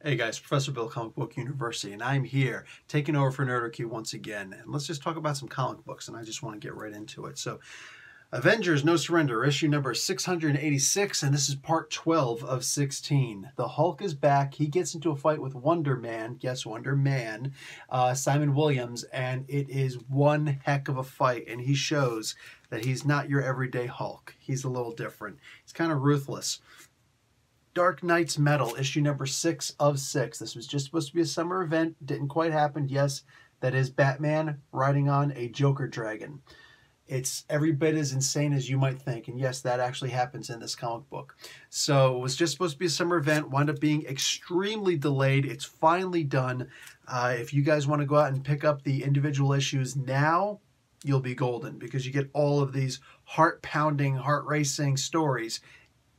Hey guys, Professor Bill, Comic Book University, and I'm here taking over for Nerdarchy once again. And let's just talk about some comic books, and I just want to get right into it. So, Avengers No Surrender, issue number 686, and this is part 12 of 16. The Hulk is back. He gets into a fight with Wonder Man, yes, Wonder Man, Simon Williams, and it is one heck of a fight. And he shows that he's not your everyday Hulk. He's a little different. He's kind of ruthless. Dark Knight's Metal, issue number 6 of 6. This was just supposed to be a summer event. Didn't quite happen. Yes, that is Batman riding on a Joker dragon. It's every bit as insane as you might think. And yes, that actually happens in this comic book. So it was just supposed to be a summer event. Wound up being extremely delayed. It's finally done. If you guys want to go out and pick up the individual issues now, you'll be golden. Because you get all of these heart-pounding, heart-racing stories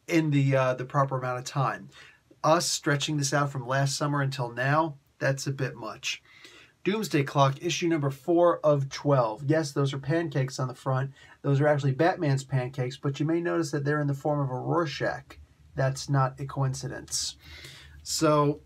in the proper amount of time. Us stretching this out from last summer until now, that's a bit much. Doomsday Clock, issue number 4 of 12. Yes, those are pancakes on the front. Those are actually Batman's pancakes, but you may notice that they're in the form of a Rorschach. That's not a coincidence. So,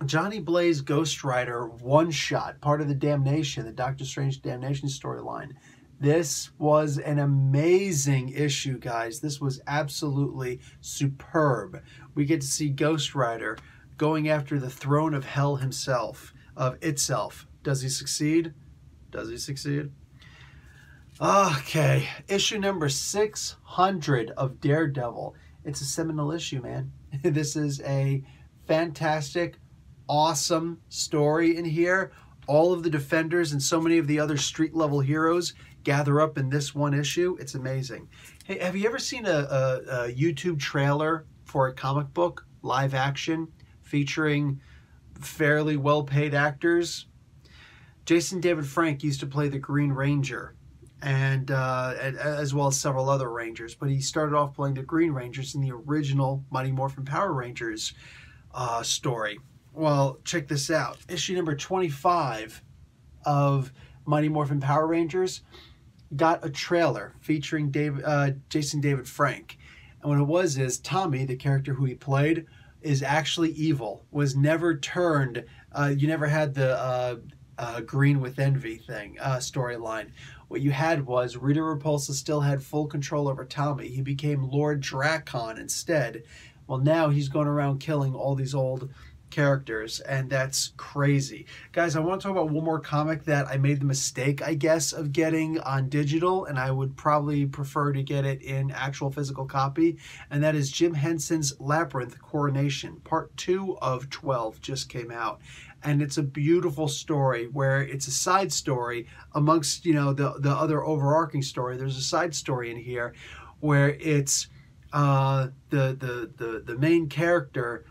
Johnny Blaze Ghost Rider one-shot, part of the Damnation, the Doctor Strange Damnation storyline. This was an amazing issue, guys. This was absolutely superb. We get to see Ghost Rider going after the throne of hell himself, of itself. Does he succeed? Does he succeed? Okay, issue number 600 of Daredevil. It's a seminal issue, man. This is a fantastic, awesome story in here. All of the Defenders and so many of the other street-level heroes gather up in this one issue. It's amazing. Hey, have you ever seen a YouTube trailer for a comic book, live action, featuring fairly well-paid actors? Jason David Frank used to play the Green Ranger, and as well as several other Rangers, but he started off playing the Green Rangers in the original Mighty Morphin Power Rangers story. Well, check this out. Issue number 25 of Mighty Morphin Power Rangers got a trailer featuring Jason David Frank. And what it was is Tommy, the character who he played, is actually evil, was never turned. You never had the green with envy thing, storyline. What you had was Rita Repulsa still had full control over Tommy. He became Lord Drakon instead. Well, now he's going around killing all these old characters, and that's crazy. Guys, I want to talk about one more comic that I made the mistake, I guess, of getting on digital, and I would probably prefer to get it in actual physical copy, and that is Jim Henson's Labyrinth Coronation. Part 2 of 12 just came out, and it's a beautiful story where it's a side story amongst, you know, the other overarching story. There's a side story in here where it's the main character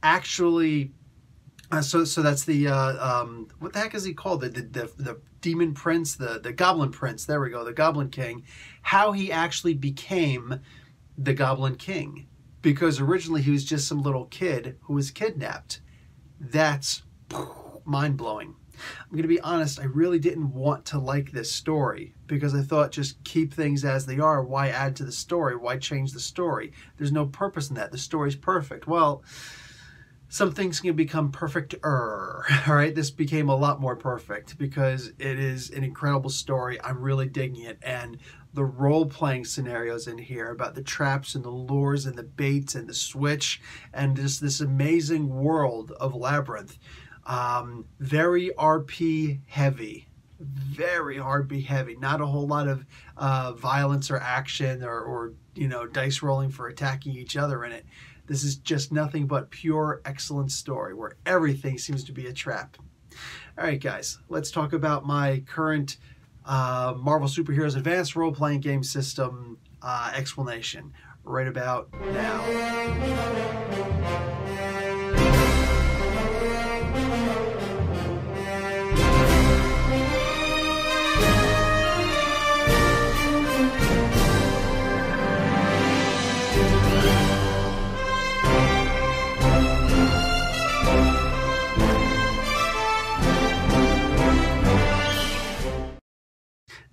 actually, so that's the what the heck is he called? The demon prince, the Goblin Prince. There we go, the Goblin King. How he actually became the Goblin King, because originally he was just some little kid who was kidnapped. That's mind blowing. I'm going to be honest, I really didn't want to like this story because I thought just keep things as they are. Why add to the story? Why change the story? There's no purpose in that. The story's perfect. Well, some things can become perfect-er, all right? This became a lot more perfect because it is an incredible story. I'm really digging it. And the role-playing scenarios in here about the traps and the lures and the baits and the switch and just this amazing world of Labyrinth. Very RP heavy. Very RP heavy. Not a whole lot of violence or action or you know, dice rolling for attacking each other in it. This is just nothing but pure excellent story where everything seems to be a trap. All right, guys, let's talk about my current Marvel Superheroes Advanced Role-Playing Game System explanation right about now.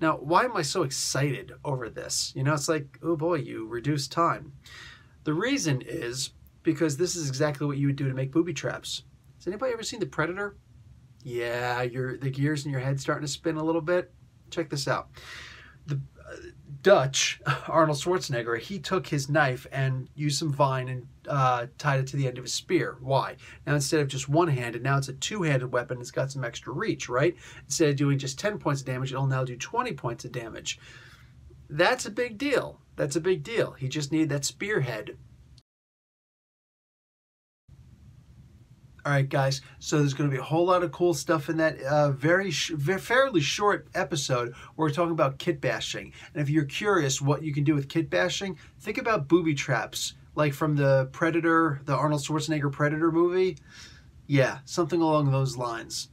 Now, why am I so excited over this? You know, it's like, oh boy, you reduced time. The reason is because this is exactly what you would do to make booby traps. Has anybody ever seen The Predator? Yeah, the gears in your head starting to spin a little bit. Check this out. The Dutch, Arnold Schwarzenegger, he took his knife and used some vine and tied it to the end of his spear. Why? Now instead of just one-handed, now it's a two-handed weapon. It's got some extra reach, right? Instead of doing just 10 points of damage, it'll now do 20 points of damage. That's a big deal. That's a big deal. He just needed that spearhead. All right, guys, so there's going to be a whole lot of cool stuff in that fairly short episode where we're talking about kit bashing. And if you're curious what you can do with kit bashing, think about booby traps, like from the Predator, the Arnold Schwarzenegger Predator movie. Yeah, something along those lines.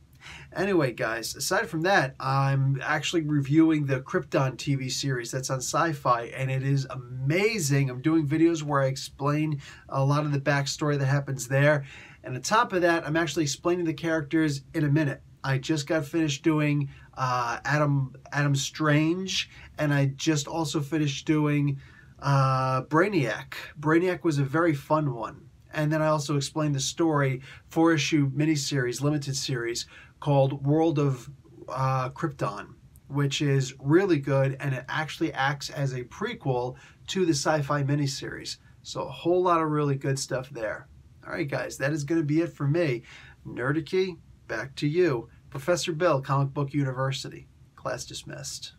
Anyway, guys, aside from that, I'm actually reviewing the Krypton TV series that's on Sci-Fi, and it is amazing. I'm doing videos where I explain a lot of the backstory that happens there. And on top of that, I'm actually explaining the characters in a minute. I just got finished doing Adam Strange, and I just also finished doing Brainiac. Brainiac was a very fun one. And then I also explained the story, 4-issue miniseries, limited series, called World of Krypton, which is really good, and it actually acts as a prequel to the Sci-Fi miniseries. So a whole lot of really good stuff there. All right, guys, that is going to be it for me. Nerdarchy, back to you. Professor Bill, Comic Book University. Class dismissed.